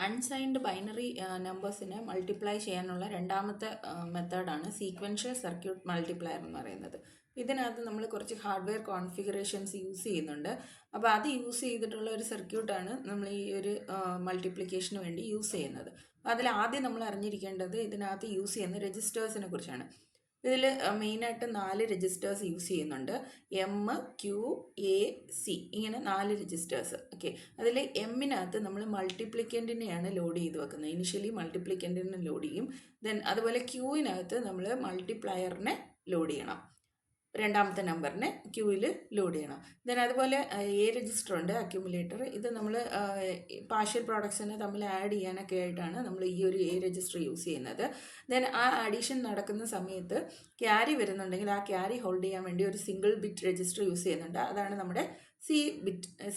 Unsigned binary നമ്പേഴ്സിനെ multiply ചെയ്യാനുള്ള രണ്ടാമത്തെ മെത്തേഡാണ് സീക്വൻഷ്യൽ സർക്യൂട്ട് മൾട്ടിപ്ലയർ എന്ന് പറയുന്നത്. ഇതിനകത്ത് നമ്മൾ കുറച്ച് ഹാർഡ്വെയർ കോൺഫിഗറേഷൻസ് യൂസ് ചെയ്യുന്നുണ്ട്. അപ്പോൾ അത് യൂസ് ചെയ്തിട്ടുള്ള ഒരു സർക്യൂട്ടാണ് നമ്മൾ ഈ ഒരു മൾട്ടിപ്ലിക്കേഷന് വേണ്ടി യൂസ് ചെയ്യുന്നത്. അതിൽ ആദ്യം നമ്മൾ അറിഞ്ഞിരിക്കേണ്ടത് ഇതിനകത്ത് യൂസ് ചെയ്യുന്ന രജിസ്റ്റേഴ്സിനെ കുറിച്ചാണ്. ഇതിൽ മെയിനായിട്ട് 4 രജിസ്റ്റേഴ്സ് യൂസ് ചെയ്യുന്നുണ്ട്. എം, ക്യു, എ, സി ഇങ്ങനെ 4 രജിസ്റ്റേഴ്സ്. ഓക്കെ, അതിൽ എമ്മിനകത്ത് നമ്മൾ മൾട്ടിപ്ലിക്കൻറ്റിനെയാണ് ലോഡ് ചെയ്ത് വെക്കുന്നത്. ഇനിഷ്യലി മൾട്ടിപ്ലിക്കൻറ്റിനെ ലോഡ് ചെയ്യും. ദെൻ അതുപോലെ ക്യൂവിനകത്ത് നമ്മൾ മൾട്ടിപ്ലയറിനെ ലോഡ് ചെയ്യണം. രണ്ടാമത്തെ നമ്പറിനെ ക്യൂവിൽ ലോഡ് ചെയ്യണം. ദെൻ അതുപോലെ എ രജിസ്റ്റർ ഉണ്ട്, അക്യുമുലേറ്റർ. ഇത് നമ്മൾ പാർഷ്യൽ പ്രോഡക്ട്സിനെ തമ്മിൽ ആഡ് ചെയ്യാനൊക്കെ ആയിട്ടാണ് നമ്മൾ ഈ ഒരു എ രജിസ്റ്റർ യൂസ് ചെയ്യുന്നത്. ദെൻ ആ അഡീഷൻ നടക്കുന്ന സമയത്ത് ക്യാരി വരുന്നുണ്ടെങ്കിൽ ആ ക്യാരി ഹോൾഡ് ചെയ്യാൻ വേണ്ടി ഒരു സിംഗിൾ ബിറ്റ് രജിസ്റ്റർ യൂസ് ചെയ്യുന്നുണ്ട്. അതാണ് നമ്മുടെ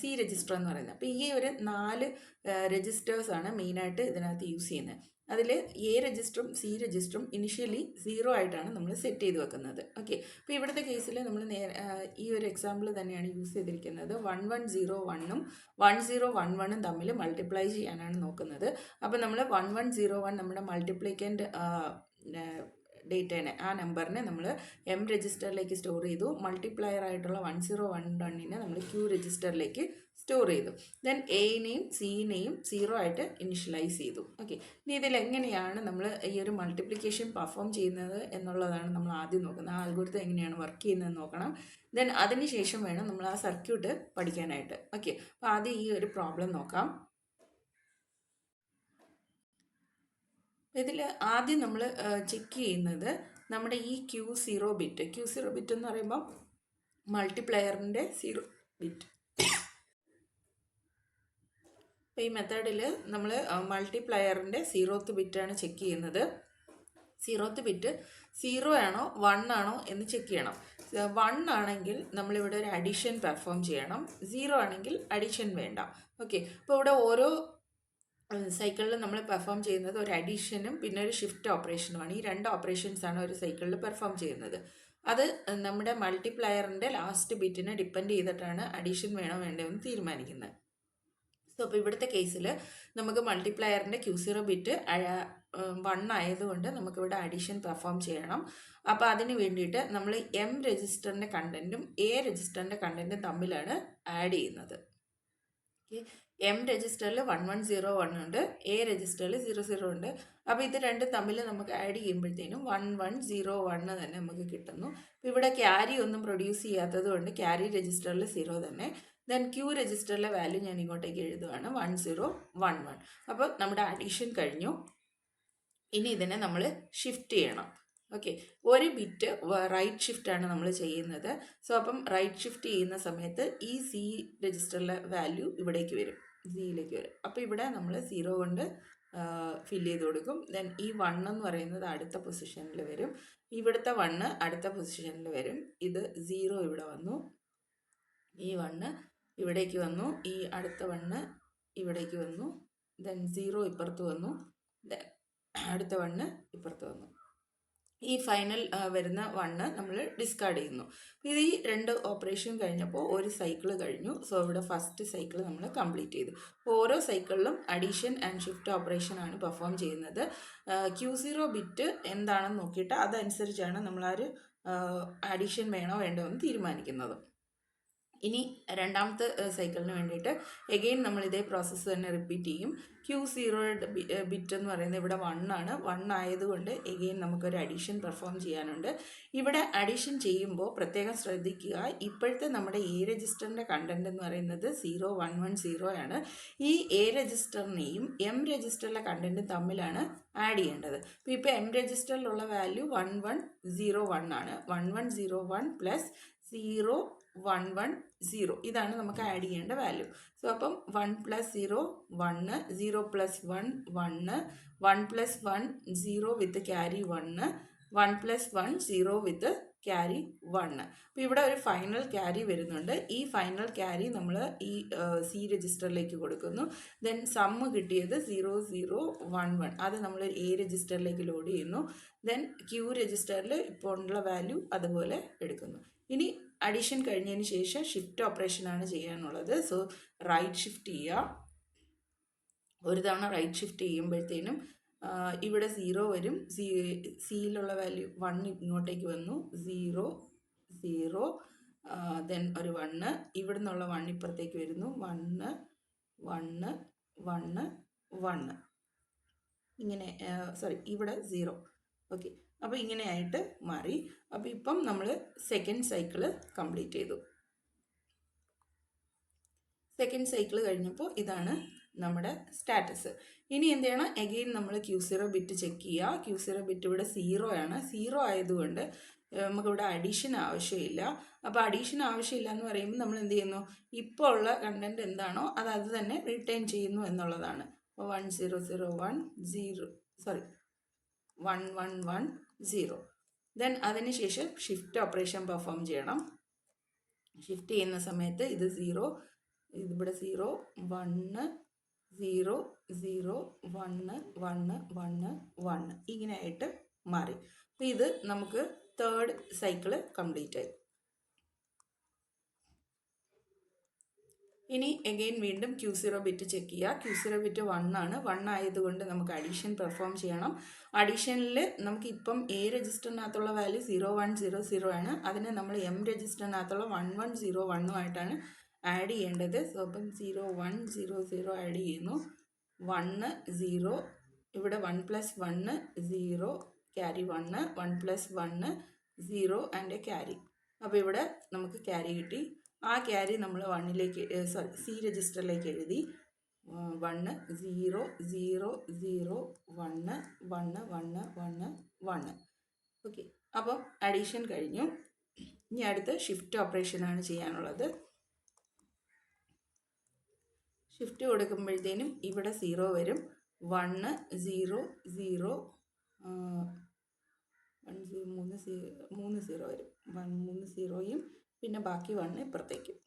സി രജിസ്റ്റർ എന്ന് പറയുന്നത്. അപ്പോൾ ഈ ഒരു 4 രജിസ്റ്റേഴ്സാണ് മെയിനായിട്ട് ഇതിനകത്ത് യൂസ് ചെയ്യുന്നത്. അതിൽ എ രജിസ്റ്ററും സി രജിസ്റ്ററും ഇനിഷ്യലി 0 ആയിട്ടാണ് നമ്മൾ സെറ്റ് ചെയ്ത് വെക്കുന്നത്. ഓക്കെ, അപ്പോൾ ഇവിടുത്തെ കേസിൽ നമ്മൾ ഈ ഒരു എക്സാമ്പിൾ തന്നെയാണ് യൂസ് ചെയ്തിരിക്കുന്നത്. 1101ഉം 1011ഉം തമ്മിൽ മൾട്ടിപ്ലൈ ചെയ്യാനാണ് നോക്കുന്നത്. അപ്പോൾ നമ്മൾ 1101 നമ്മുടെ മൾട്ടിപ്ലിക്കൻ്റ് ഡേറ്റേനെ, ആ നമ്പറിനെ നമ്മൾ എം രജിസ്റ്ററിലേക്ക് സ്റ്റോർ ചെയ്തു. മൾട്ടിപ്ലയർ ആയിട്ടുള്ള 1011നെ നമ്മൾ ക്യൂ രജിസ്റ്ററിലേക്ക് സ്റ്റോർ ചെയ്തു. ദെൻ എനെയും സിനെയും 0 ആയിട്ട് ഇനിഷ്യലൈസ് ചെയ്തു. ഓക്കെ, ഇനി ഇതിൽ എങ്ങനെയാണ് നമ്മൾ ഈ ഒരു മൾട്ടിപ്ലിക്കേഷൻ പെർഫോം ചെയ്യുന്നത് എന്നുള്ളതാണ് നമ്മൾ ആദ്യം നോക്കുന്നത്. ആ അൽഗോരിതം എങ്ങനെയാണ് വർക്ക് ചെയ്യുന്നതെന്ന് നോക്കണം. ദെൻ അതിന് ശേഷം വേണം നമ്മൾ ആ സർക്യൂട്ട് പഠിക്കാനായിട്ട്. ഓക്കെ, അപ്പോൾ ആദ്യം ഈ ഒരു പ്രോബ്ലം നോക്കാം. ഇതിൽ ആദ്യം നമ്മൾ ചെക്ക് ചെയ്യുന്നത് നമ്മുടെ ഈ Q0 ബിറ്റ് എന്ന് പറയുമ്പോൾ മൾട്ടിപ്ലയറിൻ്റെ 0 ബിറ്റ്. അപ്പോൾ ഈ മെത്തേഡിൽ നമ്മൾ മൾട്ടിപ്ലയറിൻ്റെ 0th ബിറ്റാണ് ചെക്ക് ചെയ്യുന്നത്. 0th ബിറ്റ് 0 ആണോ 1 ആണോ എന്ന് ചെക്ക് ചെയ്യണം. 1 ആണെങ്കിൽ നമ്മളിവിടെ ഒരു അഡീഷൻ പെർഫോം ചെയ്യണം. 0 ആണെങ്കിൽ അഡീഷൻ വേണ്ട. ഓക്കെ, അപ്പോൾ ഇവിടെ ഓരോ സൈക്കിളിൽ നമ്മൾ പെർഫോം ചെയ്യുന്നത് ഒരു അഡീഷനും പിന്നെ ഒരു ഷിഫ്റ്റ് ഓപ്പറേഷനുമാണ്. ഈ 2 ഓപ്പറേഷൻസാണ് ഒരു സൈക്കിളിൽ പെർഫോം ചെയ്യുന്നത്. അത് നമ്മുടെ മൾട്ടിപ്ലയറിൻ്റെ ലാസ്റ്റ് ബിറ്റിനെ ഡിപ്പെൻഡ് ചെയ്തിട്ടാണ് അഡീഷൻ വേണോ വേണ്ടോ എന്ന് തീരുമാനിക്കുന്നത്. സോ അപ്പോൾ ഇവിടുത്തെ കേസിൽ നമുക്ക് മൾട്ടിപ്ലയറിൻ്റെ Q0 ബിറ്റ് 1 ആയതുകൊണ്ട് നമുക്കിവിടെ അഡീഷൻ പെർഫോം ചെയ്യണം. അപ്പോൾ അതിന് വേണ്ടിയിട്ട് നമ്മൾ എം രജിസ്റ്ററിൻ്റെ കണ്ടൻറ്റും എ രജിസ്റ്ററിൻ്റെ കണ്ടൻറ്റും തമ്മിലാണ് ആഡ് ചെയ്യുന്നത്. ഓക്കെ, എം രജിസ്റ്ററിൽ 1101 ഉണ്ട്, എ രജിസ്റ്ററിൽ 00 ഉണ്ട്. അപ്പോൾ ഇത് രണ്ടും തമ്മിൽ നമുക്ക് ആഡ് ചെയ്യുമ്പോഴത്തേനും 1101 തന്നെ നമുക്ക് കിട്ടുന്നു. ഇവിടെ ക്യാരി ഒന്നും പ്രൊഡ്യൂസ് ചെയ്യാത്തത് കൊണ്ട് ക്യാരി രജിസ്റ്ററിൽ 0 തന്നെ. ദെൻ ക്യൂ രജിസ്റ്ററിലെ വാല്യൂ ഞാൻ ഇങ്ങോട്ടേക്ക് എഴുതുവാണ് 1011. അപ്പോൾ നമ്മുടെ അഡീഷൻ കഴിഞ്ഞു. ഇനി ഇതിനെ നമ്മൾ ഷിഫ്റ്റ് ചെയ്യണം. ഓക്കെ, ഒരു ബിറ്റ് റൈറ്റ് ഷിഫ്റ്റാണ് നമ്മൾ ചെയ്യുന്നത്. സോ അപ്പം റൈറ്റ് ഷിഫ്റ്റ് ചെയ്യുന്ന സമയത്ത് ഈ സി രജിസ്റ്ററിലെ വാല്യൂ ഇവിടേക്ക് വരും, സിയിലേക്ക് വരും. അപ്പോൾ ഇവിടെ നമ്മൾ 0 കൊണ്ട് ഫില്ല് ചെയ്ത് കൊടുക്കും. ദെൻ ഈ 1 എന്ന് പറയുന്നത് അടുത്ത പൊസിഷനിൽ വരും, ഇവിടുത്തെ 1 അടുത്ത പൊസിഷനിൽ വരും. ഇത് 0 ഇവിടെ വന്നു, ഈ 1 ഇവിടേക്ക് വന്നു, ഈ അടുത്ത 1 ഇവിടേക്ക് വന്നു. ദെൻ 0 ഇപ്പുറത്ത് വന്നു, ദെൻ അടുത്ത 1 ഇപ്പുറത്ത് വന്നു. ഈ ഫൈനൽ വരുന്ന 1 നമ്മൾ ഡിസ്കാർഡ് ചെയ്യുന്നു. ഇത് ഈ 2 ഓപ്പറേഷൻ കഴിഞ്ഞപ്പോൾ ഒരു സൈക്കിൾ കഴിഞ്ഞു. സോ ഇവിടെ ഫസ്റ്റ് സൈക്കിൾ നമ്മൾ കംപ്ലീറ്റ് ചെയ്തു. അപ്പോൾ ഓരോ സൈക്കിളിലും അഡീഷൻ ആൻഡ് ഷിഫ്റ്റ് ഓപ്പറേഷനാണ് പെർഫോം ചെയ്യുന്നത്. Q0 ബിറ്റ് എന്താണെന്ന് നോക്കിയിട്ട് അതനുസരിച്ചാണ് നമ്മൾ ആ ഒരു അഡീഷൻ വേണോ വേണ്ടോ എന്ന് തീരുമാനിക്കുന്നത്. ഇനി രണ്ടാമത്തെ സൈക്കിളിന് വേണ്ടിയിട്ട് എഗെയിൻ നമ്മൾ ഇതേ പ്രോസസ്സ് തന്നെ റിപ്പീറ്റ് ചെയ്യും. Q0 ബിറ്റ് എന്ന് പറയുന്നത് ഇവിടെ 1 ആണ്. 1 ആയതുകൊണ്ട് എഗെയിൻ നമുക്കൊരു അഡീഷൻ പെർഫോം ചെയ്യാനുണ്ട്. ഇവിടെ അഡീഷൻ ചെയ്യുമ്പോൾ പ്രത്യേകം ശ്രദ്ധിക്കുക, ഇപ്പോഴത്തെ നമ്മുടെ എ രജിസ്റ്ററിൻ്റെ കണ്ടൻറ് എന്ന് പറയുന്നത് 0110 ആണ്. ഈ എ രജിസ്റ്ററിനെയും എം രജിസ്റ്ററിലെ കണ്ടൻറ്റും തമ്മിലാണ് ആഡ് ചെയ്യേണ്ടത്. അപ്പോൾ ഇപ്പോൾ എം രജിസ്റ്ററിലുള്ള വാല്യൂ 1101 ആണ്. 1101 പ്ലസ് 0110 ഇതാണ് നമുക്ക് ആഡ് ചെയ്യേണ്ട വാല്യൂ. സോ അപ്പം 1 + 0 1, 0 + 1 1, 1 + 1 0 വിത്ത് ക്യാരി 1, 1 + 1 0 വിത്ത് ക്യാരി 1. അപ്പോൾ ഇവിടെ ഒരു ഫൈനൽ ക്യാരി വരുന്നുണ്ട്. ഈ ഫൈനൽ ക്യാരി നമ്മൾ ഈ സി രജിസ്റ്ററിലേക്ക് കൊടുക്കുന്നു. ദെൻ സമ്മ് കിട്ടിയത് 0011 അത് നമ്മൾ എ രജിസ്റ്ററിലേക്ക് ലോഡ് ചെയ്യുന്നു. ദെൻ ക്യൂ രജിസ്റ്ററിൽ ഇപ്പോൾ ഉള്ള വാല്യൂ അതുപോലെ എടുക്കുന്നു. ഇനി അഡീഷൻ കഴിഞ്ഞതിന് ശേഷം ഷിഫ്റ്റ് ഓപ്പറേഷനാണ് ചെയ്യാനുള്ളത്. സോ റൈറ്റ് ഷിഫ്റ്റ് ചെയ്യുക. ഒരു തവണ റൈറ്റ് ഷിഫ്റ്റ് ചെയ്യുമ്പോഴത്തേനും ഇവിടെ 0 വരും. സിയിലുള്ള വാല്യൂ 1 ഇങ്ങോട്ടേക്ക് വന്നു. 0 0 ദെൻ ഒരു 1, ഇവിടെ നിന്നുള്ള 1 ഇപ്പുറത്തേക്ക് വരുന്നു. 1 1 1 1 ഇങ്ങനെ, സോറി ഇവിടെ 0. ഓക്കെ, അപ്പോൾ ഇങ്ങനെയായിട്ട് മാറി. അപ്പോൾ ഇപ്പം നമ്മൾ സെക്കൻഡ് സൈക്കിള് കംപ്ലീറ്റ് ചെയ്തു. സെക്കൻഡ് സൈക്കിൾ കഴിഞ്ഞപ്പോൾ ഇതാണ് നമ്മുടെ സ്റ്റാറ്റസ്. ഇനി എന്ത് ചെയ്യണം? എഗെയിൻ നമ്മൾ Q0 ബിറ്റ് ചെക്ക് ചെയ്യുക. Q0 ബിറ്റ് ഇവിടെ 0 ആണ്. 0 ആയതുകൊണ്ട് നമുക്കിവിടെ അഡീഷൻ ആവശ്യമില്ല. അപ്പോൾ അഡീഷൻ ആവശ്യമില്ല എന്ന് പറയുമ്പോൾ നമ്മൾ എന്ത് ചെയ്യുന്നു? ഇപ്പോൾ ഉള്ള കണ്ടൻറ്റ് എന്താണോ അത് തന്നെ റിട്ടേൺ ചെയ്യുന്നു എന്നുള്ളതാണ്. അപ്പോൾ 1001 0 സോറി 1110. ദെൻ അതിനുശേഷം ഷിഫ്റ്റ് ഓപ്പറേഷൻ പെർഫോം ചെയ്യണം. ഷിഫ്റ്റ് ചെയ്യുന്ന സമയത്ത് ഇത് 0, ഇതിവിടെ 0 1 0 0 1 1 1 1 ഇങ്ങനെയായിട്ട് മാറി. അപ്പോൾ ഇത് നമുക്ക് തേർഡ് സൈക്കിള് കംപ്ലീറ്റ് ആയി. ഇനി എഗെയിൻ വീണ്ടും Q0 ബിറ്റ് ചെക്ക് ചെയ്യുക. Q0 ബിറ്റ് 1 ആണ്. 1 ആയതുകൊണ്ട് നമുക്ക് അഡീഷൻ പെർഫോം ചെയ്യണം. അഡീഷനിൽ നമുക്ക് ഇപ്പം A രജിസ്റ്ററിനകത്തുള്ള വാല്യൂ 0100 ആണ്. അതിനെ നമ്മൾ M രജിസ്റ്ററിനകത്തുള്ള 1101 ആഡ് ചെയ്യേണ്ടത്. സോ അപ്പം 0100 ആഡ് ചെയ്യുന്നു. 1 0, ഇവിടെ 1 + 1 0, ക്യാരി 1 1 + 1 0 ആൻഡ് ക്യാരി. അപ്പോൾ ഇവിടെ നമുക്ക് ക്യാരി കിട്ടി. ആ ക്യാരി നമ്മൾ 1ലേക്ക് സി രജിസ്റ്ററിലേക്ക് എഴുതി. 1 0 0 0 1 1 1 1 1. ഓക്കെ, അപ്പം അഡീഷൻ കഴിഞ്ഞു. ഇനി അടുത്ത് ഷിഫ്റ്റ് ഓപ്പറേഷനാണ് ചെയ്യാനുള്ളത്. ഷിഫ്റ്റ് കൊടുക്കുമ്പോഴത്തേനും ഇവിടെ 0 വരും. 1 0 0 3 0 വരും. 3 0യും പിന്നെ ബാക്കി 1 ഇപ്പുറത്തേക്കും.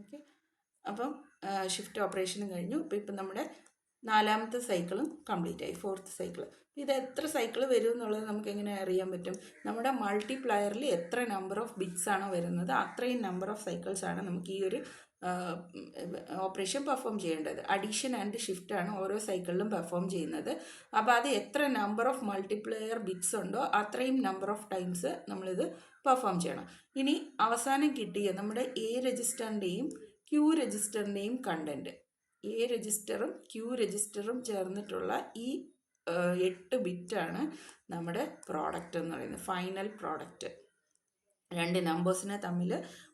ഓക്കെ, അപ്പം ഷിഫ്റ്റ് ഓപ്പറേഷനും കഴിഞ്ഞു. അപ്പോൾ ഇപ്പം നമ്മുടെ നാലാമത്തെ സൈക്കിളും കംപ്ലീറ്റ് ആയി, ഫോർത്ത് സൈക്കിൾ. ഇത് എത്ര സൈക്കിൾ വരും എന്നുള്ളത് നമുക്ക് എങ്ങനെ അറിയാൻ പറ്റും? നമ്മുടെ മൾട്ടിപ്ലയറിൽ എത്ര നമ്പർ ഓഫ് ബിറ്റ്സ് ആണോ വരുന്നത് അത്രയും നമ്പർ ഓഫ് സൈക്കിൾസ് ആണ് നമുക്ക് ഈ ഒരു ഓപ്പറേഷൻ പെർഫോം ചെയ്യേണ്ടത്. അഡീഷൻ ആൻഡ് ഷിഫ്റ്റ് ആണ് ഓരോ സൈക്കിളിലും പെർഫോം ചെയ്യുന്നത്. അപ്പോൾ അത് എത്ര നമ്പർ ഓഫ് മൾട്ടിപ്ലയർ ബിറ്റ്സ് ഉണ്ടോ അത്രയും നമ്പർ ഓഫ് ടൈംസ് നമ്മളിത് പെർഫോം ചെയ്യണം. ഇനി അവസാനം കിട്ടിയ നമ്മുടെ A രജിസ്റ്ററിൻ്റെയും Q രജിസ്റ്ററിൻ്റെയും കണ്ടൻറ്റ്, A രജിസ്റ്ററും Q രജിസ്റ്ററും ചേർന്നിട്ടുള്ള ഈ 8 ബിറ്റാണ് നമ്മുടെ പ്രോഡക്റ്റ് എന്ന് പറയുന്നത്, ഫൈനൽ പ്രോഡക്റ്റ്. രണ്ട് നമ്പേഴ്സിനെ തമ്മിൽ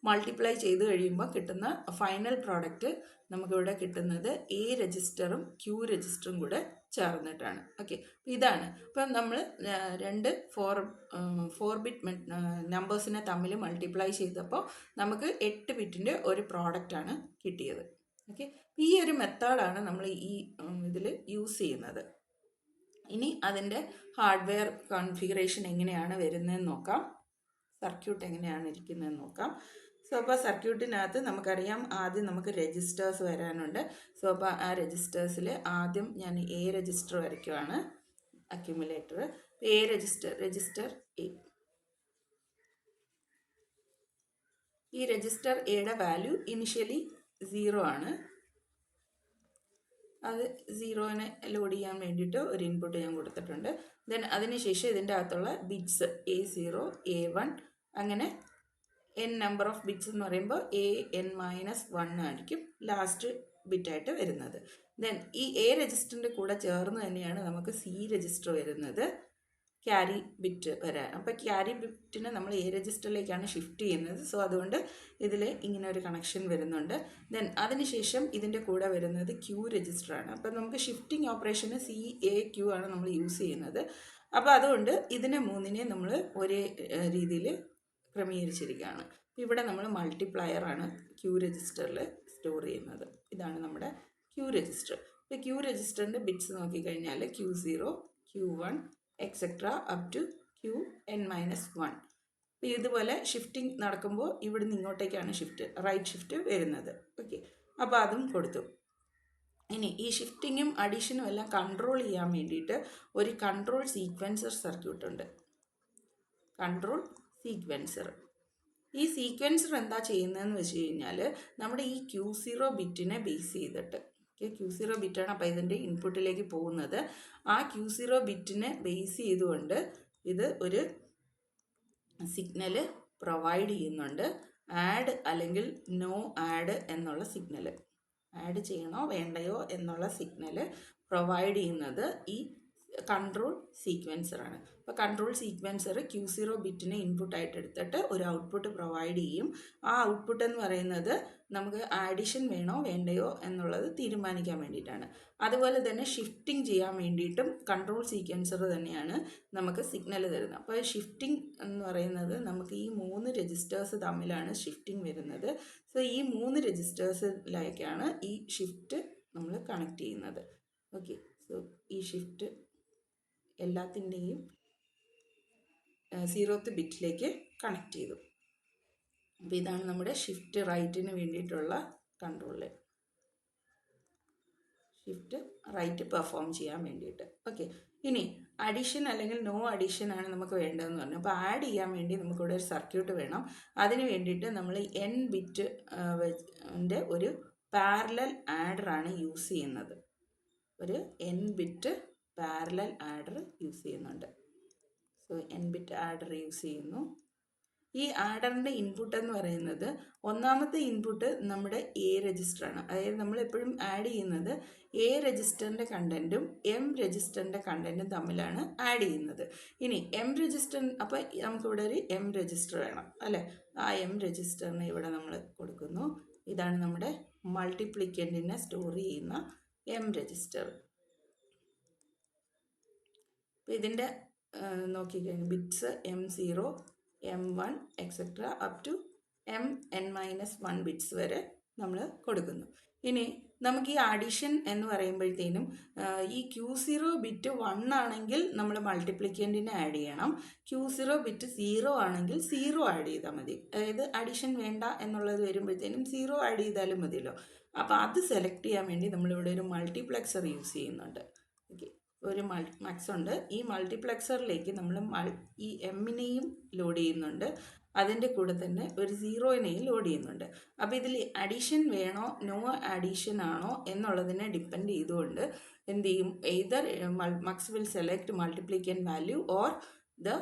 മൾട്ടിപ്ലൈ ചെയ്ത് കഴിയുമ്പോൾ കിട്ടുന്ന ഫൈനൽ പ്രോഡക്റ്റ് നമുക്കിവിടെ കിട്ടുന്നത് A രജിസ്റ്ററും Q രജിസ്റ്ററും കൂടെ ചേർന്നിട്ടാണ്. ഓക്കെ, ഇതാണ്. അപ്പം നമ്മൾ രണ്ട് 4 ബിറ്റ് നമ്പേഴ്സിനെ തമ്മിൽ മൾട്ടിപ്ലൈ ചെയ്തപ്പോൾ നമുക്ക് 8 ബിറ്റിൻ്റെ ഒരു പ്രോഡക്റ്റാണ് കിട്ടിയത്. ഓക്കെ, ഈ ഒരു മെത്തേഡാണ് നമ്മൾ ഈ ഇതിൽ യൂസ് ചെയ്യുന്നത്. ഇനി അതിൻ്റെ ഹാർഡ്വെയർ കോൺഫിഗറേഷൻ എങ്ങനെയാണ് വരുന്നതെന്ന് നോക്കാം. സർക്യൂട്ട് എങ്ങനെയാണ് ഇരിക്കുന്നതെന്ന് നോക്കാം. സോ അപ്പോൾ സർക്യൂട്ടിനകത്ത് നമുക്കറിയാം ആദ്യം നമുക്ക് രജിസ്റ്റേഴ്സ് വരാനുണ്ട്. സോ അപ്പോൾ ആ രജിസ്റ്റേഴ്സിൽ ആദ്യം ഞാൻ A രജിസ്റ്റർ വരയ്ക്കുവാണ്, അക്യുമുലേറ്റർ. A register A. ഈ രജിസ്റ്റർ എയുടെ വാല്യൂ ഇനിഷ്യലി 0 ആണ്. അത് 0നെ ലോഡ് ചെയ്യാൻ വേണ്ടിയിട്ട് ഒരു ഇൻപുട്ട് ഞാൻ കൊടുത്തിട്ടുണ്ട്. ദെൻ അതിനുശേഷം ഇതിൻ്റെ അകത്തുള്ള ബിറ്റ്സ് A0 A1 അങ്ങനെ n നമ്പർ ഓഫ് ബിറ്റ്സ് എന്ന് പറയുമ്പോൾ AN-1 ആയിരിക്കും ലാസ്റ്റ് ബിറ്റായിട്ട് വരുന്നത്. ദെൻ ഈ A രജിസ്റ്ററിൻ്റെ കൂടെ ചേർന്ന് തന്നെയാണ് നമുക്ക് C രജിസ്റ്റർ വരുന്നത്, ക്യാരി ബിറ്റ് വരാൻ. അപ്പോൾ ക്യാരി ബിറ്റിനെ നമ്മൾ A രജിസ്റ്ററിലേക്കാണ് ഷിഫ്റ്റ് ചെയ്യുന്നത്. സോ അതുകൊണ്ട് ഇതിൽ ഇങ്ങനെ ഒരു കണക്ഷൻ വരുന്നുണ്ട്. ദെൻ അതിനുശേഷം ഇതിൻ്റെ കൂടെ വരുന്നത് Q രജിസ്റ്ററാണ്. അപ്പോൾ നമുക്ക് ഷിഫ്റ്റിംഗ് ഓപ്പറേഷന് CAQ ആണ് നമ്മൾ യൂസ് ചെയ്യുന്നത്. അപ്പോൾ അതുകൊണ്ട് ഇതിനെ മൂന്നിനെ നമ്മൾ ഒരേ രീതിയിൽ ക്രമീകരിച്ചിരിക്കുകയാണ്. ഇവിടെ നമ്മൾ മൾട്ടിപ്ലയർ ആണ് Q രജിസ്റ്ററിൽ സ്റ്റോർ ചെയ്യുന്നത്. ഇതാണ് നമ്മുടെ Q രജിസ്റ്റർ. ഇപ്പോൾ Q രജിസ്റ്ററിൻ്റെ ബിറ്റ്സ് നോക്കിക്കഴിഞ്ഞാൽ Q0 Q1 etcetera up to Qn-1. അപ്പോൾ ഇതുപോലെ ഷിഫ്റ്റിംഗ് നടക്കുമ്പോൾ ഇവിടുന്ന് ഇങ്ങോട്ടേക്കാണ് റൈറ്റ് ഷിഫ്റ്റ് വരുന്നത്. ഓക്കെ, അപ്പോൾ അതും കൊടുത്തു. ഇനി ഈ ഷിഫ്റ്റിങ്ങും അഡീഷനും എല്ലാം കൺട്രോൾ ചെയ്യാൻ വേണ്ടിയിട്ട് ഒരു കൺട്രോൾ സീക്വൻസർ സർക്യൂട്ട് ഉണ്ട്. Control sequencer. ഈ സീക്വൻസർ എന്താ ചെയ്യുന്നതെന്ന് വെച്ച് കഴിഞ്ഞാൽ നമ്മുടെ ഈ Q0 ബിറ്റിനെ ബേസ് ചെയ്തിട്ട് Q0 ബിറ്റാണ് അപ്പോൾ ഇതിൻ്റെ ഇൻപുട്ടിലേക്ക് പോകുന്നത്. ആ Q0 ബിറ്റിനെ ബേസ് ചെയ്തുകൊണ്ട് ഇത് ഒരു സിഗ്നൽ പ്രൊവൈഡ് ചെയ്യുന്നുണ്ട്. ആഡ് അല്ലെങ്കിൽ നോ ആഡ് എന്നുള്ള സിഗ്നൽ, ആഡ് ചെയ്യണോ വേണ്ടയോ എന്നുള്ള സിഗ്നൽ പ്രൊവൈഡ് ചെയ്യുന്നത് ഈ കൺട്രോൾ സീക്വൻസറാണ്. അപ്പോൾ കൺട്രോൾ സീക്വൻസർ Q0 ബിറ്റിനെ ഇൻപുട്ടായിട്ട് എടുത്തിട്ട് ഒരു ഔട്ട്പുട്ട് പ്രൊവൈഡ് ചെയ്യും. ആ ഔട്ട്പുട്ട് എന്ന് പറയുന്നത് നമുക്ക് ആഡിഷൻ വേണോ വേണ്ടയോ എന്നുള്ളത് തീരുമാനിക്കാൻ വേണ്ടിയിട്ടാണ്. അതുപോലെ തന്നെ ഷിഫ്റ്റിംഗ് ചെയ്യാൻ വേണ്ടിയിട്ടും കൺട്രോൾ സീക്വൻസർ തന്നെയാണ് നമുക്ക് സിഗ്നൽ തരുന്നത്. അപ്പോൾ ഷിഫ്റ്റിംഗ് എന്ന് പറയുന്നത് നമുക്ക് ഈ 3 രജിസ്റ്റേഴ്സ് തമ്മിലാണ് ഷിഫ്റ്റിംഗ് വരുന്നത്. സോ ഈ 3 രജിസ്റ്റേഴ്സിലേക്കാണ് ഈ ഷിഫ്റ്റ് നമ്മൾ കണക്ട് ചെയ്യുന്നത്. ഓക്കെ, സോ ഈ ഷിഫ്റ്റ് എല്ലാത്തിൻ്റെയും 0th ബിറ്റിലേക്ക് കണക്ട് ചെയ്തു. അപ്പോൾ ഇതാണ് നമ്മുടെ ഷിഫ്റ്റ് റൈറ്റിന് വേണ്ടിയിട്ടുള്ള കൺട്രോള്, ഷിഫ്റ്റ് റൈറ്റ് പെർഫോം ചെയ്യാൻ വേണ്ടിയിട്ട്. ഓക്കെ, ഇനി അഡീഷൻ അല്ലെങ്കിൽ നോ അഡീഷൻ ആണ് നമുക്ക് വേണ്ടതെന്ന് പറഞ്ഞു. അപ്പോൾ ആഡ് ചെയ്യാൻ വേണ്ടി നമുക്കിവിടെ ഒരു സർക്യൂട്ട് വേണം. അതിന് വേണ്ടിയിട്ട് നമ്മൾ n ബിറ്റ് ഒരു പാരലൽ ആഡറാണ് യൂസ് ചെയ്യുന്നത്. ഒരു n bit parallel adder use ചെയ്യുന്നുണ്ട്. So n bit adder use ചെയ്യുന്നു. ഈ ആഡറിൻ്റെ ഇൻപുട്ട് എന്ന് പറയുന്നത് ഒന്നാമത്തെ ഇൻപുട്ട് നമ്മുടെ എ രജിസ്റ്ററാണ്. അതായത് നമ്മൾ എപ്പോഴും ആഡ് ചെയ്യുന്നത് എ രജിസ്റ്ററിൻ്റെ കണ്ടൻറ്റും എം രജിസ്റ്ററിൻ്റെ കണ്ടൻറ്റും തമ്മിലാണ് ആഡ് ചെയ്യുന്നത്. ഇനി എം രജിസ്റ്റർ, അപ്പോൾ നമുക്കിവിടെ ഒരു എം രജിസ്റ്റർ വേണം അല്ലേ. ആ എം രജിസ്റ്ററിനെ ഇവിടെ നമ്മൾ കൊടുക്കുന്നു. ഇതാണ് നമ്മുടെ മൾട്ടിപ്ലിക്കൻറ്റിനെ സ്റ്റോർ ചെയ്യുന്ന എം രജിസ്റ്റർ. അപ്പോൾ ഇതിൻ്റെ നോക്കിക്കഴിഞ്ഞാൽ bits M0, M1 etcetera up to Mn-1 bits വരെ നമ്മൾ കൊടുക്കുന്നു. ഇനി നമുക്ക് ഈ അഡീഷൻ എന്ന് പറയുമ്പോഴത്തേനും ഈ Q0 ബിറ്റ് 1 ആണെങ്കിൽ നമ്മൾ മൾട്ടിപ്ലിക്കൻറ്റിനെ ആഡ് ചെയ്യണം. Q0 ബിറ്റ് 0 ആണെങ്കിൽ 0 ആഡ് ചെയ്താൽ മതി. അതായത് അഡീഷൻ വേണ്ട എന്നുള്ളത് വരുമ്പോഴത്തേനും 0 ആഡ് ചെയ്താലും മതിയല്ലോ. അപ്പോൾ അത് സെലക്ട് ചെയ്യാൻ വേണ്ടി നമ്മളിവിടെ ഒരു മൾട്ടിപ്ലെക്സർ യൂസ് ചെയ്യുന്നുണ്ട്. ഓക്കെ, ഒരു മൾട്ടിപ്ലെക്സ് ഉണ്ട്. ഈ മൾട്ടിപ്ലെക്സറിലേക്ക് നമ്മൾ ഈ എമ്മിനെയും ലോഡ് ചെയ്യുന്നുണ്ട്, അതിൻ്റെ കൂടെ തന്നെ ഒരു 0നെയും ലോഡ് ചെയ്യുന്നുണ്ട്. അപ്പോൾ ഇതിൽ അഡീഷൻ വേണോ നോ അഡീഷൻ ആണോ എന്നുള്ളതിനെ ഡിപ്പെൻഡ് ചെയ്തുകൊണ്ട് എന്ത് ചെയ്യും, either mux will select multiplicand value or the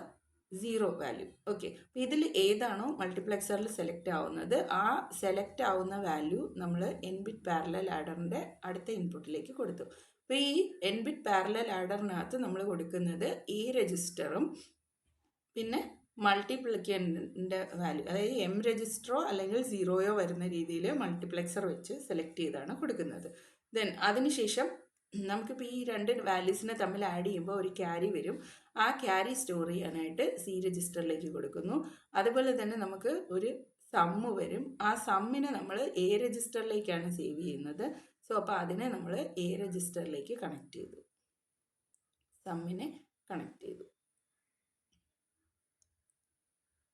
0 value. Okay, അപ്പോൾ ഇതിൽ ഏതാണോ മൾട്ടിപ്ലെക്സറിൽ സെലക്ട് ആവുന്നത് ആ സെലക്ട് ആവുന്ന വാല്യൂ നമ്മൾ n ബിറ്റ് പാരലൽ ആഡറിൻ്റെ അടുത്ത ഇൻപുട്ടിലേക്ക് കൊടുത്തു. അപ്പോൾ ഈ n ബിറ്റ് പാരലൽ ആഡറിനകത്ത് നമ്മൾ കൊടുക്കുന്നത് ഈ രജിസ്റ്ററും പിന്നെ മൾട്ടിപ്ലിക്കൻറ്റിൻ്റെ വാല്യൂ, അതായത് എം രജിസ്റ്ററോ അല്ലെങ്കിൽ 0യോ വരുന്ന രീതിയിൽ മൾട്ടിപ്ലെക്സർ വെച്ച് സെലക്ട് ചെയ്താണ് കൊടുക്കുന്നത്. ദെൻ അതിനുശേഷം നമുക്കിപ്പോൾ ഈ 2 വാല്യൂസിനെ തമ്മിൽ ആഡ് ചെയ്യുമ്പോൾ ഒരു ക്യാരി വരും. ആ ക്യാരി സ്റ്റോർ ചെയ്യാനായിട്ട് C രജിസ്റ്ററിലേക്ക് കൊടുക്കുന്നു. അതുപോലെ തന്നെ നമുക്ക് ഒരു സമ്മ് വരും. ആ സമ്മിനെ നമ്മൾ A രജിസ്റ്ററിലേക്കാണ് സേവ് ചെയ്യുന്നത്. സോ അപ്പോൾ അതിനെ നമ്മൾ A രജിസ്റ്ററിലേക്ക് കണക്ട് ചെയ്തു, സമ്മിനെ കണക്ട് ചെയ്തു.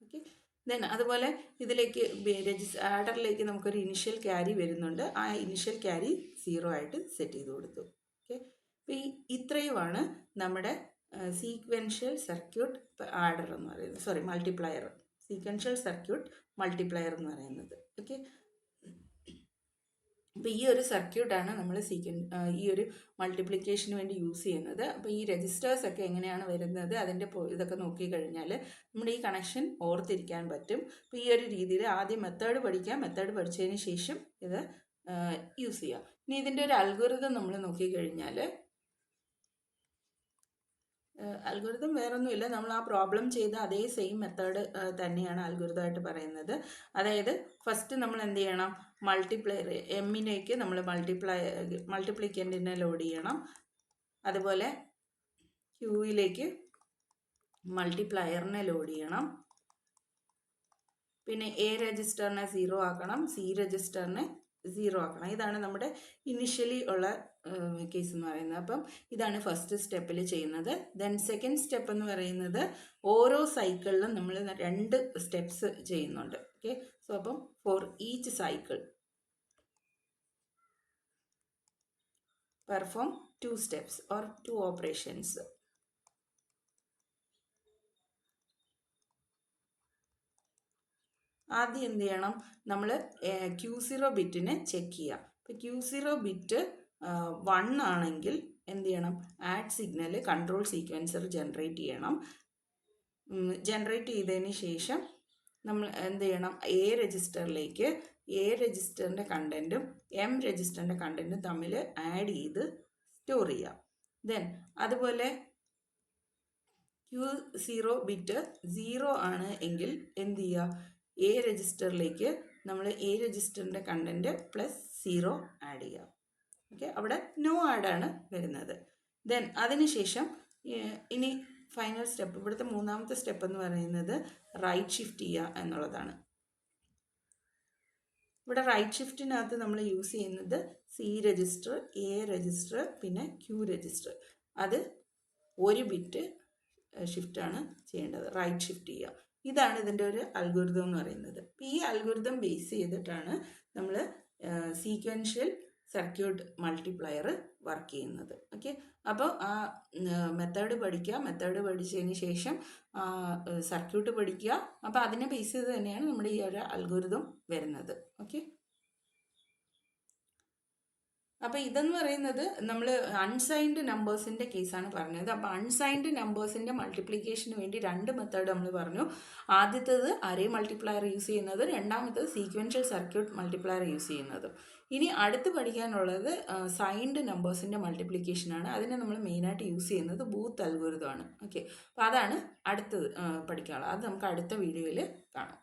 ഓക്കെ, ദെൻ അതുപോലെ ഇതിലേക്ക് ആഡറിലേക്ക് നമുക്കൊരു ഇനിഷ്യൽ ക്യാരി വരുന്നുണ്ട്. ആ ഇനിഷ്യൽ ക്യാരി 0 ആയിട്ട് സെറ്റ് ചെയ്ത് കൊടുത്തു. ഓക്കെ, അപ്പോൾ ഇത്രയുമാണ് നമ്മുടെ സീക്വൻഷ്യൽ സർക്യൂട്ട് ആഡർ എന്ന് പറയുന്നത്, മൾട്ടിപ്ലയർ, സീക്വൻഷ്യൽ സർക്യൂട്ട് മൾട്ടിപ്ലയർ എന്ന് പറയുന്നത്. ഓക്കെ, അപ്പോൾ ഈ ഒരു സർക്യൂട്ടാണ് നമ്മൾ ഈ ഒരു മൾട്ടിപ്ലിക്കേഷന് വേണ്ടി യൂസ് ചെയ്യുന്നത്. അപ്പോൾ ഈ രജിസ്റ്റേഴ്സൊക്കെ എങ്ങനെയാണ് വരുന്നത് അതിൻ്റെ ഇതൊക്കെ നോക്കിക്കഴിഞ്ഞാൽ നമ്മുടെ ഈ കണക്ഷൻ ഓർത്തിരിക്കാൻ പറ്റും. അപ്പോൾ ഈ ഒരു രീതിയിൽ ആദ്യം മെത്തേഡ് പഠിക്കാം, മെത്തേഡ് പഠിച്ചതിന് ശേഷം ഇത് യൂസ് ചെയ്യാം. ഇനി ഇതിൻ്റെ ഒരു അൽഗോരിതം നമ്മൾ നോക്കിക്കഴിഞ്ഞാൽ അൽഗോരിതം വേറൊന്നുമില്ല, നമ്മൾ ആ പ്രോബ്ലം ചെയ്ത അതേ സെയിം മെത്തേഡ് തന്നെയാണ് അൽഗോരിതമായിട്ട് പറയുന്നത്. അതായത് ഫസ്റ്റ് നമ്മൾ എന്ത് ചെയ്യണം, മൾട്ടിപ്ലയർ എമ്മിലേക്ക് നമ്മൾ മൾട്ടിപ്ലിക്കൻറ്റിനെ ലോഡ് ചെയ്യണം. അതുപോലെ ക്യൂയിലേക്ക് മൾട്ടിപ്ലയറിനെ ലോഡ് ചെയ്യണം. പിന്നെ എ രജിസ്റ്ററിനെ 0 ആക്കണം, സി രജിസ്റ്ററിനെ 0 ആക്കണം. ഇതാണ് നമ്മുടെ ഇനിഷ്യലി ഉള്ള കേസ് എന്ന് പറയുന്നത്. അപ്പം ഇതാണ് ഫസ്റ്റ് സ്റ്റെപ്പിൽ ചെയ്യുന്നത്. ദെൻ സെക്കൻഡ് സ്റ്റെപ്പ് എന്ന് പറയുന്നത് ഓരോ സൈക്കിളിലും നമ്മൾ 2 സ്റ്റെപ്സ് ചെയ്യുന്നുണ്ട്. ഓക്കെ, സോ അപ്പം for each cycle perform 2 steps or 2 operations. ആദ്യം എന്ത് ചെയ്യണം, നമ്മൾ Q0 ബിറ്റിനെ ചെക്ക് ചെയ്യുക. ഇപ്പോൾ Q0 ബിറ്റ് 1 ആണെങ്കിൽ എന്ത് ചെയ്യണം? Add signal control sequencer generate ചെയ്യണം. ജനറേറ്റ് ചെയ്തതിന് ശേഷം നമ്മൾ എന്ത് ചെയ്യണം? എ രജിസ്റ്ററിലേക്ക് എ രജിസ്റ്ററിൻ്റെ കണ്ടൻറ്റും എം രജിസ്റ്ററിൻ്റെ കണ്ടൻറ്റും തമ്മിൽ ആഡ് ചെയ്ത് സ്റ്റോർ ചെയ്യാം. ദെൻ അതുപോലെ Q0 ബിറ്റ് 0 ആണ് എങ്കിൽ എന്ത് ചെയ്യുക? എ രജിസ്റ്ററിലേക്ക് നമ്മൾ എ രജിസ്റ്ററിൻ്റെ കണ്ടൻറ്റ് +0 ആഡ് ചെയ്യുക. ഓക്കെ, അവിടെ നോ ആഡാണ് വരുന്നത്. ദെൻ അതിനുശേഷം ഇനി ഫൈനൽ സ്റ്റെപ്പ്, ഇവിടുത്തെ മൂന്നാമത്തെ സ്റ്റെപ്പ് എന്ന് പറയുന്നത് റൈറ്റ് ഷിഫ്റ്റ് ചെയ്യുക എന്നുള്ളതാണ്. ഇവിടെ റൈറ്റ് ഷിഫ്റ്റിനകത്ത് നമ്മൾ യൂസ് ചെയ്യുന്നത് സി രജിസ്റ്റർ, എ രജിസ്റ്റർ, പിന്നെ ക്യൂ രജിസ്റ്റർ. അത് ഒരു ബിറ്റ് ഷിഫ്റ്റാണ് ചെയ്യേണ്ടത്, റൈറ്റ് ഷിഫ്റ്റ് ചെയ്യുക. ഇതാണ് ഇതിൻ്റെ ഒരു അൽഗോരിതം എന്ന് പറയുന്നത്. ഈ അൽഗോരിതം ബേസ് ചെയ്തിട്ടാണ് നമ്മൾ സീക്വൻഷ്യൽ സർക്യൂട്ട് മൾട്ടിപ്ലയർ വർക്ക് ചെയ്യുന്നത്. ഓക്കെ, അപ്പോൾ ആ മെത്തേഡ് പഠിക്കുക, മെത്തേഡ് പഠിച്ചതിന് ശേഷം സർക്യൂട്ട് പഠിക്കുക. അപ്പോൾ അതിനെ ബേസ് ചെയ്ത് തന്നെയാണ് നമ്മുടെ ഈ ഒരു അൽഗോരിതം വരുന്നത്. ഓക്കെ, അപ്പോൾ ഇതെന്ന് പറയുന്നത് നമ്മൾ അൺസൈൻഡ് നമ്പേഴ്സിൻ്റെ കേസാണ് പറഞ്ഞത്. അപ്പോൾ അൺസൈൻഡ് നമ്പേഴ്സിൻ്റെ മൾട്ടിപ്ലിക്കേഷന് വേണ്ടി 2 മെത്തേഡ് നമ്മൾ പറഞ്ഞു. ആദ്യത്തേത് അറേ മൾട്ടിപ്ലയർ യൂസ് ചെയ്യുന്നത്, രണ്ടാമത്തേത് സീക്വൻഷ്യൽ സർക്യൂട്ട് മൾട്ടിപ്ലയർ യൂസ് ചെയ്യുന്നത്. ഇനി അടുത്ത് പഠിക്കാനുള്ളത് സൈൻഡ് നമ്പേഴ്സിൻ്റെ മൾട്ടിപ്ലിക്കേഷനാണ്. അതിനെ നമ്മൾ മെയിനായിട്ട് യൂസ് ചെയ്യുന്നത് ബൂത്ത് അൽഗോരിതമാണ്. ഓക്കെ, അപ്പോൾ അതാണ് അടുത്തത് പഠിക്കാനുള്ളത്. അത് നമുക്ക് അടുത്ത വീഡിയോയിൽ കാണാം.